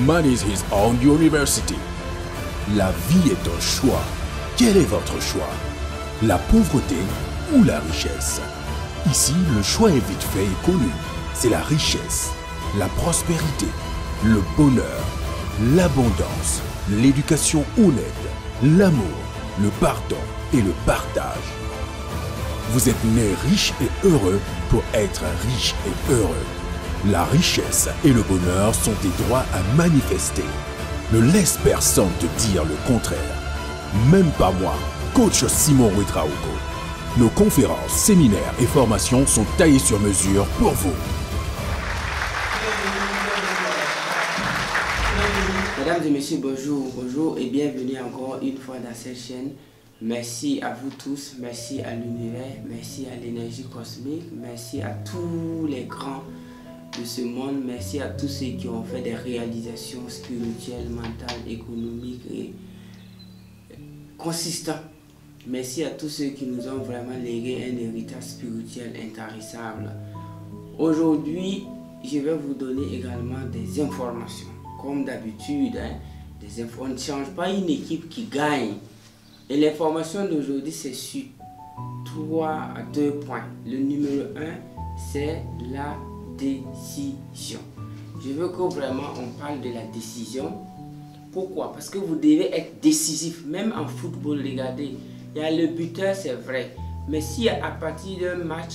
Money is his own university. La vie est un choix. Quel est votre choix? La pauvreté ou la richesse? Ici, le choix est vite fait et connu. C'est la richesse, la prospérité, le bonheur, l'abondance, l'éducation honnête, l'amour, le pardon et le partage. Vous êtes né riche et heureux pour être riche et heureux. La richesse et le bonheur sont des droits à manifester. Ne laisse personne te dire le contraire. Même pas moi, coach Simon Ouedraogo. Nos conférences, séminaires et formations sont taillées sur mesure pour vous. Mesdames et messieurs, bonjour et bienvenue encore une fois dans cette chaîne. Merci à vous tous, merci à l'univers, merci à l'énergie cosmique, merci à tous les grands de ce monde, merci à tous ceux qui ont fait des réalisations spirituelles, mentales, économiques et consistantes. Merci à tous ceux qui nous ont vraiment légué un héritage spirituel intarissable. Aujourd'hui, je vais vous donner également des informations. Comme d'habitude, on ne change pas une équipe qui gagne. Et l'information d'aujourd'hui, c'est sur 2 points. Le numéro 1, c'est la décision. Je veux que vraiment on parle de la décision. Pourquoi? Parce que vous devez être décisif. Même en football, regardez, il y a le buteur, c'est vrai. Mais si à partir d'un match,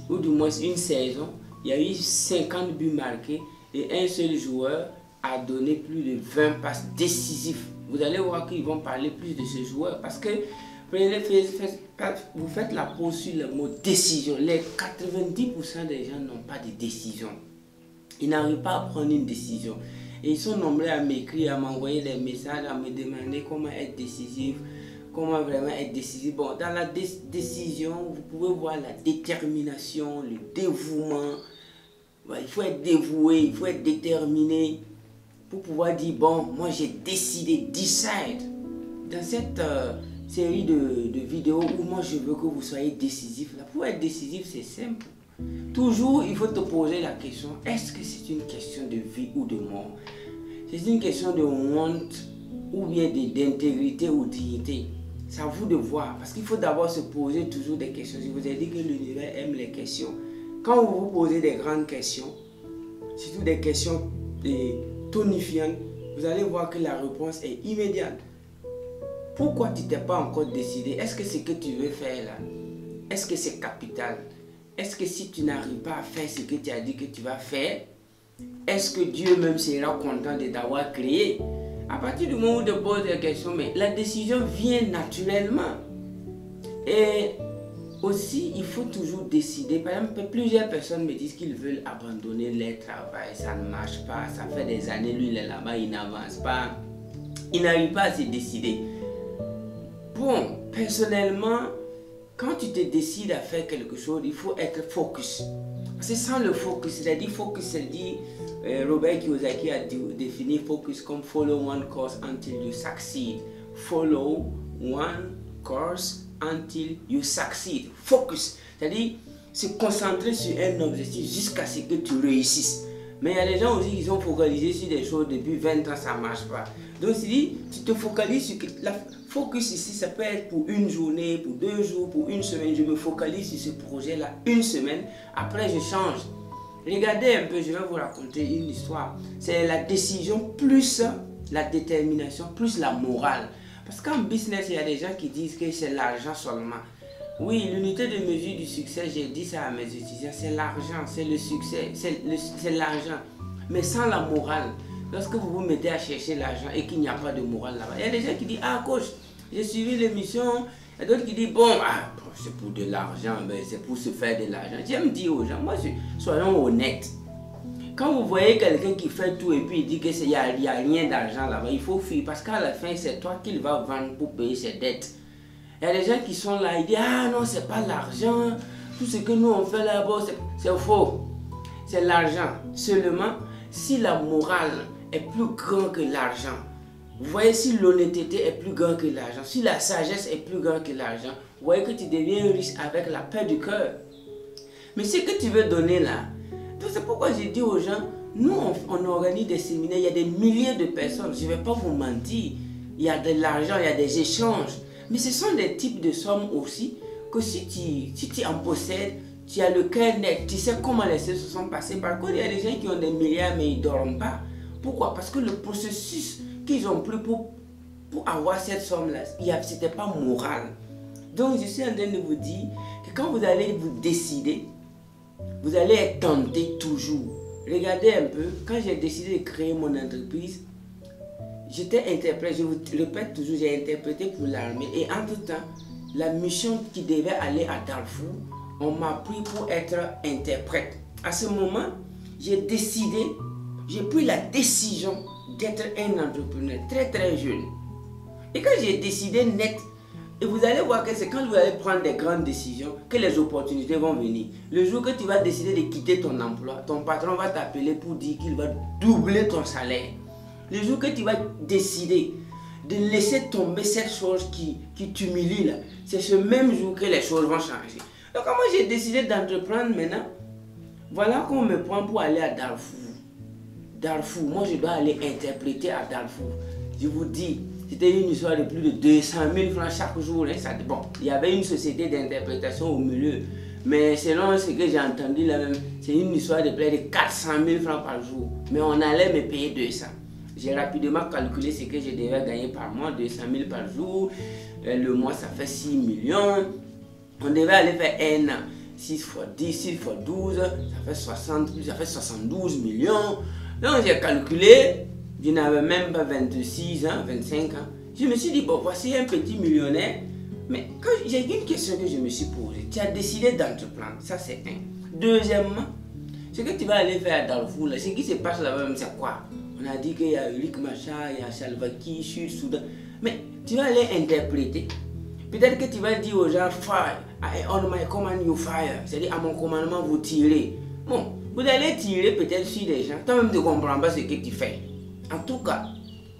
ou du moins une saison, il y a eu 50 buts marqués et un seul joueur a donné plus de 20 passes décisives, vous allez voir qu'ils vont parler plus de ce joueur parce que vous faites la pause sur le mot décision. Les 90% des gens n'ont pas de décision. Ils n'arrivent pas à prendre une décision. Et ils sont nombreux à m'écrire, à m'envoyer des messages, à me demander comment être décisif, comment vraiment être décisif. Bon, dans la décision, vous pouvez voir la détermination, le dévouement. Il faut être dévoué, il faut être déterminé pour pouvoir dire, bon, moi j'ai décidé, decide. Dans cette série de vidéos où moi je veux que vous soyez décisif, là, pour être décisif, c'est simple. Toujours, il faut te poser la question, est-ce que c'est une question de vie ou de mort? C'est une question de honte ou bien d'intégrité ou dignité? C'est à vous de voir, parce qu'il faut d'abord se poser toujours des questions. Je vous ai dit que l'univers aime les questions. Quand vous vous posez des grandes questions, surtout des questions tonifiantes, vous allez voir que la réponse est immédiate. Pourquoi tu t'es pas encore décidé? Est-ce que ce que tu veux faire là, est-ce que c'est capital? Est-ce que si tu n'arrives pas à faire ce que tu as dit que tu vas faire, est-ce que Dieu même sera content de t'avoir créé? À partir du moment où tu poses des questions, mais la décision vient naturellement. Et aussi, il faut toujours décider. Par exemple, plusieurs personnes me disent qu'ils veulent abandonner leur travail, ça ne marche pas, ça fait des années, lui il est là-bas, il n'avance pas, il n'arrive pas à se décider. Bon, personnellement, quand tu te décides à faire quelque chose, il faut être focus. Parce que sans le focus, c'est-à-dire focus, c'est-à-dire Robert Kiyosaki a défini focus comme follow one course until you succeed. Follow one course until you succeed. Focus, c'est-à-dire se concentrer sur un objectif jusqu'à ce que tu réussisses. Mais il y a des gens aussi qui sont focalisés sur des choses depuis 20 ans, ça ne marche pas. Donc, tu te focalises sur... La focus ici, ça peut être pour une journée, pour 2 jours, pour une semaine. Je me focalise sur ce projet-là une semaine. Après, je change. Regardez un peu, je vais vous raconter une histoire. C'est la décision plus la détermination, plus la morale. Parce qu'en business, il y a des gens qui disent que c'est l'argent seulement. Oui, l'unité de mesure du succès, j'ai dit ça à mes étudiants, c'est l'argent, c'est le succès, c'est l'argent. Mais sans la morale, lorsque vous vous mettez à chercher l'argent et qu'il n'y a pas de morale là-bas, il y a des gens qui disent, ah coach, j'ai suivi l'émission, il y a d'autres qui disent, bon, c'est pour de l'argent, mais c'est pour se faire de l'argent. J'aime dire aux gens, moi, soyons honnêtes. Quand vous voyez quelqu'un qui fait tout et puis il dit qu'il n'y a rien d'argent là-bas, il faut fuir parce qu'à la fin, c'est toi qu'il va vendre pour payer ses dettes. Il y a des gens qui sont là, ils disent, ah non, c'est pas l'argent, tout ce que nous on fait là-bas, c'est faux. C'est l'argent. Seulement, si la morale est plus grande que l'argent, vous voyez, si l'honnêteté est plus grande que l'argent, si la sagesse est plus grande que l'argent, vous voyez que tu deviens riche avec la paix du cœur. Mais ce que tu veux donner là, c'est pourquoi j'ai dit aux gens, Nous, on organise des séminaires, il y a des milliers de personnes, je ne vais pas vous mentir. Il y a de l'argent, il y a des échanges. Mais ce sont des types de sommes aussi que si tu en possèdes, tu as le cœur net, tu sais comment les choses se sont passées. Par contre, il y a des gens qui ont des milliards mais ils ne dorment pas. Pourquoi? Parce que le processus qu'ils ont pris pour avoir cette somme-là, ce n'était pas moral. Donc, je suis en train de vous dire que quand vous allez vous décider, vous allez être tenté toujours. Regardez un peu, quand j'ai décidé de créer mon entreprise, j'étais interprète, je vous répète toujours, j'ai interprété pour l'armée. Et entre-temps, la mission qui devait aller à Darfour, on m'a pris pour être interprète. À ce moment, j'ai pris la décision d'être un entrepreneur très très jeune. Et quand j'ai décidé net, et vous allez voir que c'est quand vous allez prendre des grandes décisions que les opportunités vont venir. Le jour que tu vas décider de quitter ton emploi, ton patron va t'appeler pour dire qu'il va doubler ton salaire. Le jour que tu vas décider de laisser tomber cette chose qui t'humilie là, c'est ce même jour que les choses vont changer. Donc moi j'ai décidé d'entreprendre maintenant. Voilà qu'on me prend pour aller à Darfour. Darfour, moi je dois aller interpréter à Darfour. Je vous dis, c'était une histoire de plus de 200 000 francs chaque jour. Hein. Bon, il y avait une société d'interprétation au milieu. Mais selon ce que j'ai entendu là même, c'est une histoire de près de 400 000 francs par jour. Mais on allait me payer 200. J'ai rapidement calculé ce que je devais gagner par mois, 200 000 par jour. Le mois, ça fait 6 millions. On devait aller faire un an. 6 fois 10, 6 fois 12, ça fait 72 millions. Donc j'ai calculé, je n'avais même pas 26 ans, 25 ans. Je me suis dit, bon, voici un petit millionnaire. Mais j'ai une question que je me suis posée. Tu as décidé d'entreprendre, ça c'est un. Deuxièmement, ce que tu vas aller faire à Darfour, là, ce qui se passe là-bas, c'est quoi? On a dit qu'il y a Rick Machar, il y a Salva Kiir, Sud-Soudan. Mais tu vas aller interpréter. Peut-être que tu vas dire aux gens, fire, on my command you fire. C'est-à-dire, à mon commandement, vous tirez. Bon, vous allez tirer peut-être sur des gens. Toi-même, tu ne comprends pas ce que tu fais. En tout cas,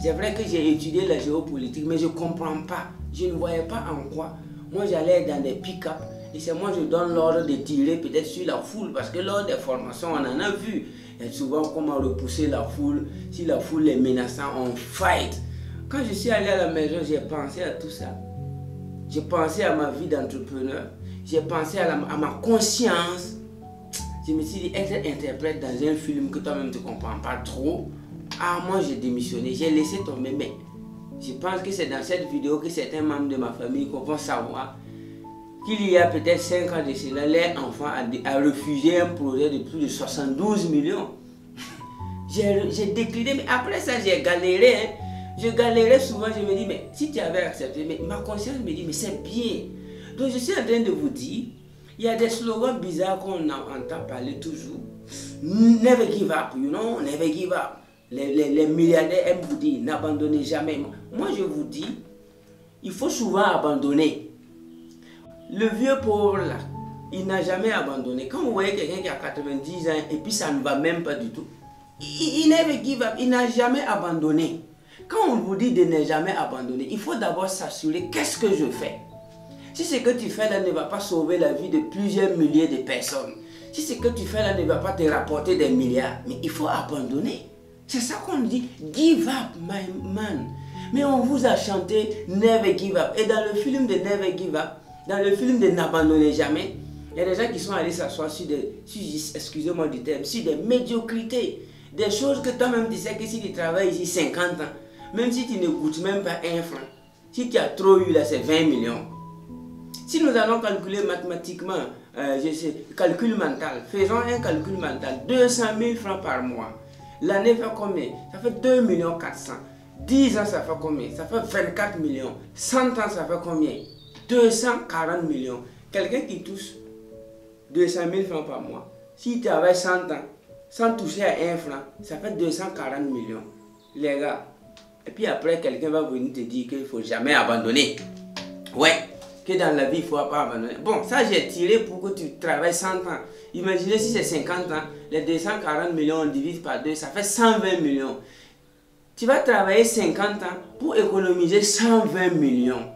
c'est vrai que j'ai étudié la géopolitique, mais je ne comprends pas. Je ne voyais pas en quoi. Moi, j'allais dans des pick-up. Et c'est moi, je donne l'ordre de tirer peut-être sur la foule. Parce que lors des formations, on en a vu. Il y a souvent comment repousser la foule. Si la foule est menaçante, on fight. Quand je suis allé à la maison, j'ai pensé à tout ça. J'ai pensé à ma vie d'entrepreneur. J'ai pensé à ma conscience. Je me suis dit, être interprète dans un film que toi-même tu ne comprends pas trop. Ah, moi j'ai démissionné, j'ai laissé tomber. Mais je pense que c'est dans cette vidéo que certains membres de ma famille vont savoir qu'il y a peut-être 5 ans de cela, leur enfant a refusé un projet de plus de 72 millions. J'ai décliné, mais après ça j'ai galéré. Hein. Je galérais souvent, je me dis, mais si tu avais accepté, mais ma conscience me dit, mais c'est bien. Donc je suis en train de vous dire, il y a des slogans bizarres qu'on entend parler toujours. Never give up, you know, never give up. Les milliardaires aiment vous dire, n'abandonnez jamais. Moi je vous dis, il faut souvent abandonner. Le vieux pauvre là, il n'a jamais abandonné. Quand vous voyez quelqu'un qui a 90 ans et puis ça ne va même pas du tout, il never give up, il n'a jamais abandonné. Quand on vous dit de ne jamais abandonner, il faut d'abord s'assurer qu'est-ce que je fais. Si ce que tu fais là ne va pas sauver la vie de plusieurs milliers de personnes, si ce que tu fais là ne va pas te rapporter des milliards, mais il faut abandonner. C'est ça qu'on dit, give up my man. Mais on vous a chanté Never give up. Et dans le film de Never give up, dans le film de N'abandonnez jamais, il y a des gens qui sont allés s'asseoir sur excusez-moi du terme, sur des médiocrités. Des choses que toi-même tu sais que si tu travailles ici 50 ans, même si tu ne coûtes même pas un franc, si tu as trop eu là, c'est 20 millions. Si nous allons calculer mathématiquement, calcul mental, faisons un calcul mental, 200 000 francs par mois. L'année fait combien? Ça fait 2 400 000. 10 ans, ça fait combien? Ça fait 24 millions. 100 ans, ça fait combien? 240 millions. Quelqu'un qui touche 200 000 francs par mois, si tu avais 100 ans, sans toucher à un franc, ça fait 240 millions. Les gars, et puis après, quelqu'un va venir te dire qu'il ne faut jamais abandonner. Ouais, que dans la vie, il ne faut pas abandonner. Bon, ça, j'ai tiré pour que tu travailles 100 ans. Imaginez si c'est 50 ans, les 240 millions, on divise par 2, ça fait 120 millions. Tu vas travailler 50 ans pour économiser 120 millions.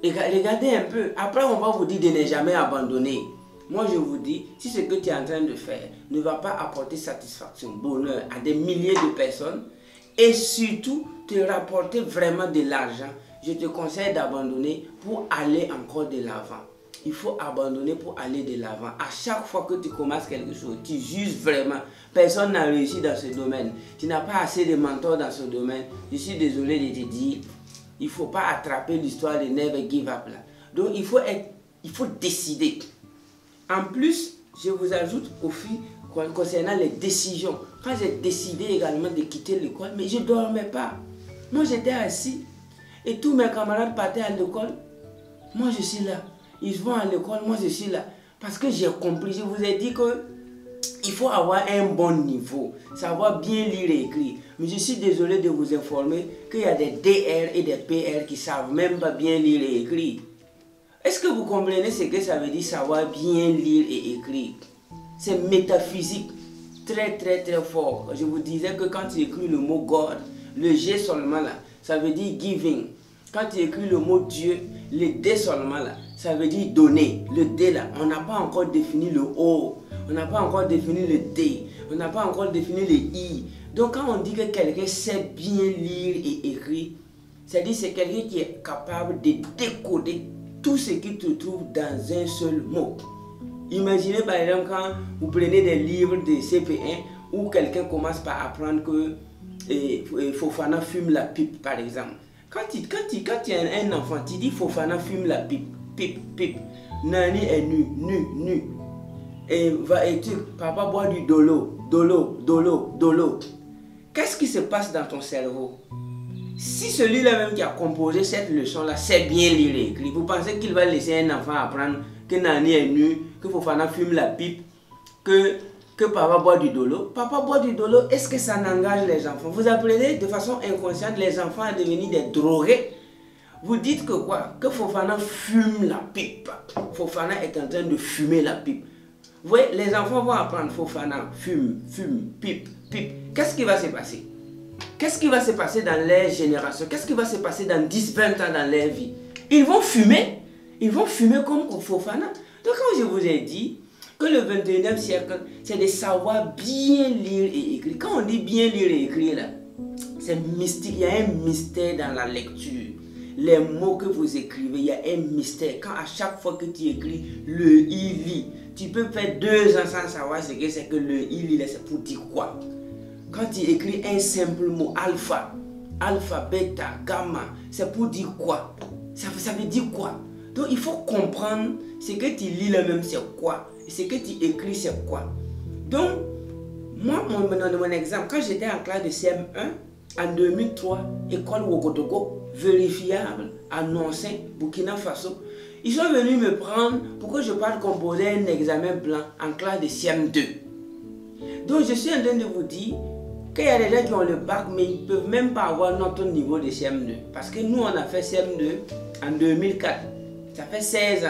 Et regardez un peu, après, on va vous dire de ne jamais abandonner. moi je vous dis, si ce que tu es en train de faire ne va pas apporter satisfaction, bonheur à des milliers de personnes et surtout te rapporter vraiment de l'argent, je te conseille d'abandonner pour aller encore de l'avant. Il faut abandonner pour aller de l'avant. À chaque fois que tu commences quelque chose, tu juges vraiment. Personne n'a réussi dans ce domaine. Tu n'as pas assez de mentors dans ce domaine. Je suis désolé de te dire, il ne faut pas attraper l'histoire de Never Give Up là. Donc il faut décider. En plus, je vous ajoute au fil concernant les décisions. Quand j'ai décidé également de quitter l'école, mais je ne dormais pas. Moi j'étais assis et tous mes camarades partaient à l'école. Moi je suis là. Ils vont à l'école, moi je suis là. Parce que j'ai compris, je vous ai dit que il faut avoir un bon niveau, savoir bien lire et écrire. Mais je suis désolé de vous informer qu'il y a des DR et des PR qui ne savent même pas bien lire et écrire. Est-ce que vous comprenez ce que ça veut dire savoir bien lire et écrire? C'est métaphysique, très très très fort. Je vous disais que quand tu écris le mot God, le G seulement là, ça veut dire giving. Quand tu écris le mot Dieu, le D seulement là, ça veut dire donner. Le D là, on n'a pas encore défini le O, on n'a pas encore défini le D, on n'a pas encore défini le I. Donc quand on dit que quelqu'un sait bien lire et écrire, c'est-à-dire c'est quelqu'un qui est capable de décoder tout ce qui se trouve dans un seul mot. Imaginez par exemple quand vous prenez des livres de CP1 où quelqu'un commence par apprendre que Fofana fume la pipe par exemple. Quand tu es un enfant, tu dis Fofana fume la pipe, pipe, pipe. Nani est nu, nu, nu. Et papa boit du dolo, dolo, dolo, dolo. Qu'est-ce qui se passe dans ton cerveau? Si celui-là même qui a composé cette leçon-là sait bien lire et écrire, vous pensez qu'il va laisser un enfant apprendre que Nani est nu, que Fofana fume la pipe, que papa boit du dolo? Papa boit du dolo, est-ce que ça n'engage les enfants? Vous apprenez de façon inconsciente les enfants à devenir des drogués. Vous dites que quoi? Que Fofana fume la pipe. Fofana est en train de fumer la pipe. Vous voyez, les enfants vont apprendre Fofana fume, fume, pipe, pipe. Qu'est-ce qui va se passer? Qu'est-ce qui va se passer dans leur génération? Qu'est-ce qui va se passer dans 10-20 ans dans leur vie? Ils vont fumer comme Fofana. Donc quand je vous ai dit que le 21e siècle, c'est de savoir bien lire et écrire. Quand on dit bien lire et écrire, là, c'est mystique. Il y a un mystère dans la lecture. Les mots que vous écrivez, il y a un mystère. Quand à chaque fois que tu écris le il, tu peux faire 2 ans sans savoir ce que c'est que le il, c'est pour dire quoi. Quand tu écris un simple mot, alpha, alpha, bêta, gamma, c'est pour dire quoi? Ça veut dire quoi? Donc il faut comprendre ce que tu lis là même c'est quoi, et ce que tu écris c'est quoi. Donc, moi, mon exemple, quand j'étais en classe de CM1, en 2003, école Ouagadougou, vérifiable, annoncé, Burkina Faso, ils sont venus me prendre pour que je parte composer un examen blanc en classe de CM2. Donc je suis en train de vous dire qu'il y a des gens qui ont le bac, mais ils ne peuvent même pas avoir notre niveau de CM2. Parce que nous, on a fait CM2 en 2004. Ça fait 16 ans.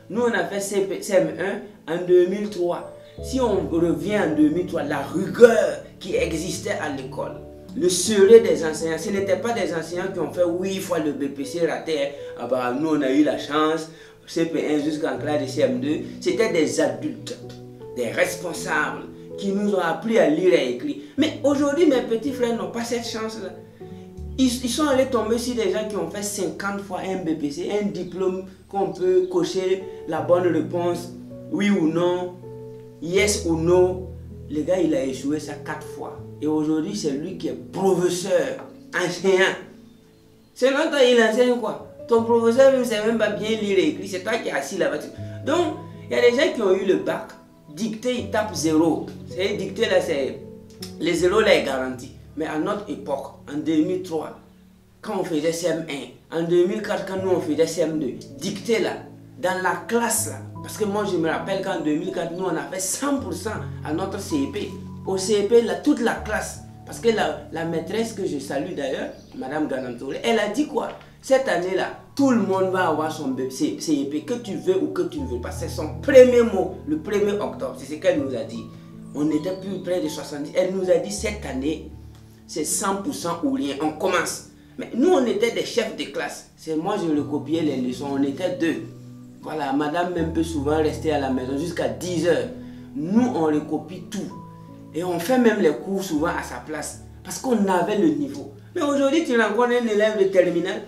Nous, on a fait CM1 en 2003. Si on revient en 2003, la rigueur qui existait à l'école, le sérieux des enseignants, ce n'étaient pas des enseignants qui ont fait 8 fois le BPC raté. Ah bah, nous, on a eu la chance, CP1 jusqu'en classe de CM2. C'était des adultes, des responsables qui nous ont appris à lire et écrire. Mais aujourd'hui, mes petits frères n'ont pas cette chance-là. Ils sont allés tomber sur des gens qui ont fait 50 fois un BPC, un diplôme qu'on peut cocher la bonne réponse, oui ou non, yes ou no. Le gars, il a échoué ça 4 fois. Et aujourd'hui, c'est lui qui est professeur, enseignant. C'est longtemps, il enseigne quoi? Ton professeur ne sait même pas bien lire et écrire, c'est toi qui es assis là-bas. Donc, il y a des gens qui ont eu le bac, dicté, ils tapent 0. C'est dicté là, c'est... Les 0 là est garanti. Mais à notre époque, en 2003, quand on faisait CM1, en 2004, quand nous on faisait CM2, dicté là, dans la classe là, parce que moi je me rappelle qu'en 2004, nous on a fait 100% à notre CEP. Au CEP, là, toute la classe, parce que la maîtresse que je salue d'ailleurs, Madame Ganantore, elle a dit quoi? Cette année-là, tout le monde va avoir son CEP, que tu veux ou que tu ne veux pas. C'est son premier mot, le 1er octobre, c'est ce qu'elle nous a dit. On était plus près de 70. Elle nous a dit cette année, c'est 100% ou rien, on commence. Mais nous, on était des chefs de classe. C'est moi, je le copiais les leçons, on était 2. Voilà, madame même peut souvent rester à la maison jusqu'à 10 heures. Nous, on recopie tout. Et on fait même les cours souvent à sa place. Parce qu'on avait le niveau. Mais aujourd'hui, tu rencontres un élève de terminale.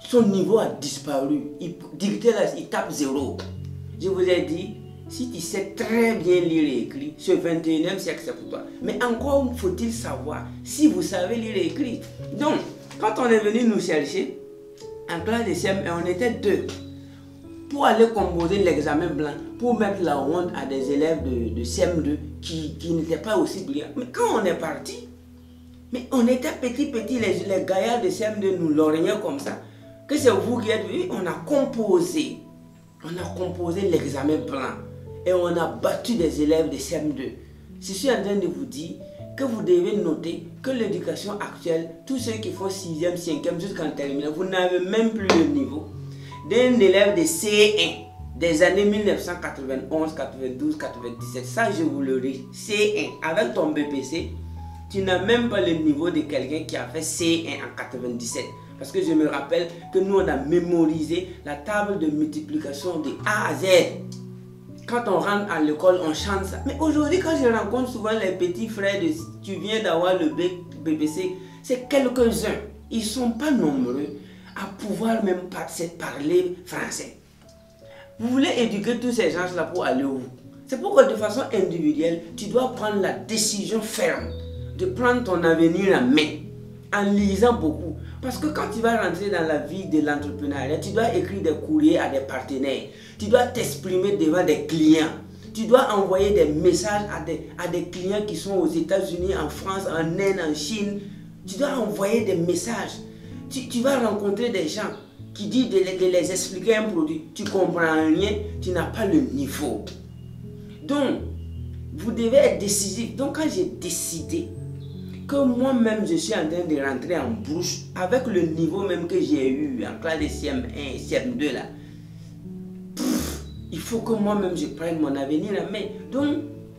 Son niveau a disparu. Il dictait là, il tape 0. Je vous ai dit, si tu sais très bien lire et écrire, ce 21e siècle, c'est pour toi. Mais encore faut-il savoir si vous savez lire et écrire. Donc, quand on est venu nous chercher, en classe de CM1, on était 2. Pour aller composer l'examen blanc, pour mettre la honte à des élèves de CM2 qui n'étaient pas aussi brillants. Mais quand on est parti, mais on était petits, les gaillards de CM2 nous lorgnaient comme ça. Que c'est vous qui êtes venus, on a composé l'examen blanc et on a battu des élèves de CM2. Je suis en train de vous dire que vous devez noter que l'éducation actuelle, tous ceux qui font 6e, 5e jusqu'en terminale, vous n'avez même plus le niveau d'un élève de C1 des années 1991, 92, 97. Ça, je vous le dis. C1, avec ton BPC, tu n'as même pas le niveau de quelqu'un qui a fait C1 en 97. Parce que je me rappelle que nous, on a mémorisé la table de multiplication de A à Z. Quand on rentre à l'école, on chante ça. Mais aujourd'hui, quand je rencontre souvent les petits frères, tu viens d'avoir le BPC, c'est quelques-uns. Ils ne sont pas nombreux à pouvoir même parler français. Vous voulez éduquer tous ces gens-là pour aller où? C'est pourquoi de façon individuelle, tu dois prendre la décision ferme de prendre ton avenir en main en lisant beaucoup. Parce que quand tu vas rentrer dans la vie de l'entrepreneuriat, tu dois écrire des courriers à des partenaires. Tu dois t'exprimer devant des clients. Tu dois envoyer des messages à des clients qui sont aux États-Unis, en France, en Inde, en Chine. Tu dois envoyer des messages. Tu vas rencontrer des gens qui disent de les expliquer un produit. Tu ne comprends rien, tu n'as pas le niveau. Donc, vous devez être décisif. Donc, quand j'ai décidé que moi-même, je suis en train de rentrer en bouche avec le niveau même que j'ai eu en classe de CM1 et CM2 là, il faut que moi-même, je prenne mon avenir en main. Donc,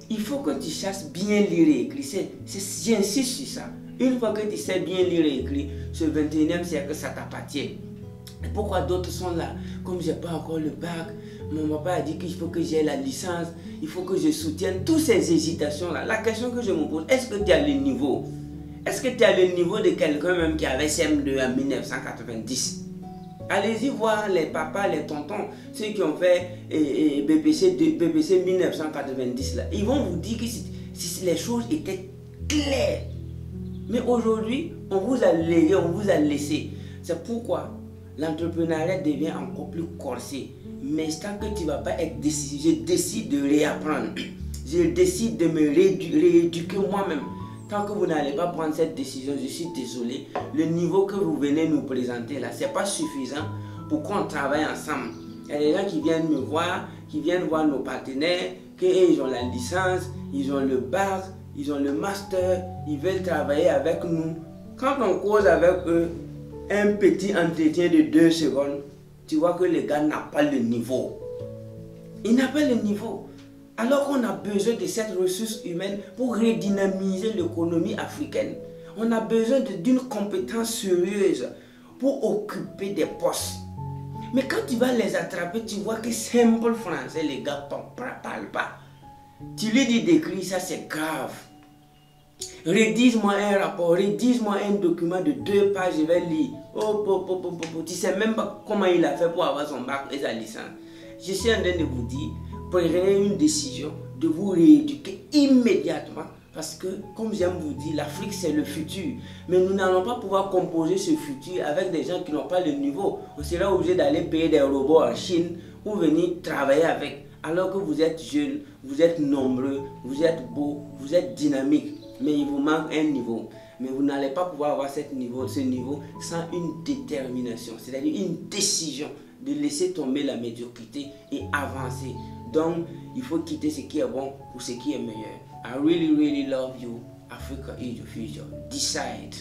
il faut que tu saches bien lire et écrire. J'insiste sur ça. Une fois que tu sais bien lire et écrire, ce 21e siècle, ça t'appartient. Et pourquoi d'autres sont là? Comme je n'ai pas encore le bac, mon papa a dit qu'il faut que j'ai la licence, il faut que je soutienne toutes ces hésitations-là. La question que je me pose, est-ce que tu as le niveau? Est-ce que tu as le niveau de quelqu'un même qui avait CM2 en 1990? Allez-y voir les papas, les tontons, ceux qui ont fait BPC 1990 là. Ils vont vous dire que si les choses étaient claires. Mais aujourd'hui, on vous a légué, on vous a laissé. C'est pourquoi l'entrepreneuriat devient encore plus corsé. Mais tant que tu ne vas pas être décisif, je décide de réapprendre. Je décide de me rééduquer moi-même. Tant que vous n'allez pas prendre cette décision, je suis désolé. Le niveau que vous venez nous présenter là, ce n'est pas suffisant pour qu'on travaille ensemble. Il y a des gens qui viennent me voir, qui viennent voir nos partenaires, qu'ils ont la licence, ils ont le bac, ils ont le master, ils veulent travailler avec nous. Quand on cause avec eux, un petit entretien de 2 secondes, tu vois que le gars n'a pas le niveau. Il n'a pas le niveau. Alors qu'on a besoin de cette ressource humaine pour redynamiser l'économie africaine. On a besoin d'une compétence sérieuse pour occuper des postes. Mais quand tu vas les attraper, tu vois que simple français, les gars ne parlent pas. Tu lui dis d'écrire, ça c'est grave. Rédige-moi un rapport, rédige-moi un document de 2 pages, je vais lire. Tu ne sais même pas comment il a fait pour avoir son bac et sa licence. Je suis en train de vous dire, prenez une décision de vous rééduquer immédiatement. Parce que, comme j'aime vous dire, l'Afrique c'est le futur. Mais nous n'allons pas pouvoir composer ce futur avec des gens qui n'ont pas le niveau. On sera obligé d'aller payer des robots en Chine ou venir travailler avec. Alors que vous êtes jeunes, vous êtes nombreux, vous êtes beaux, vous êtes dynamiques. Mais il vous manque un niveau. Mais vous n'allez pas pouvoir avoir ce niveau sans une détermination. C'est-à-dire une décision de laisser tomber la médiocrité et avancer. Donc, il faut quitter ce qui est bon pour ce qui est meilleur. I really, really love you. Africa is your future. Decide.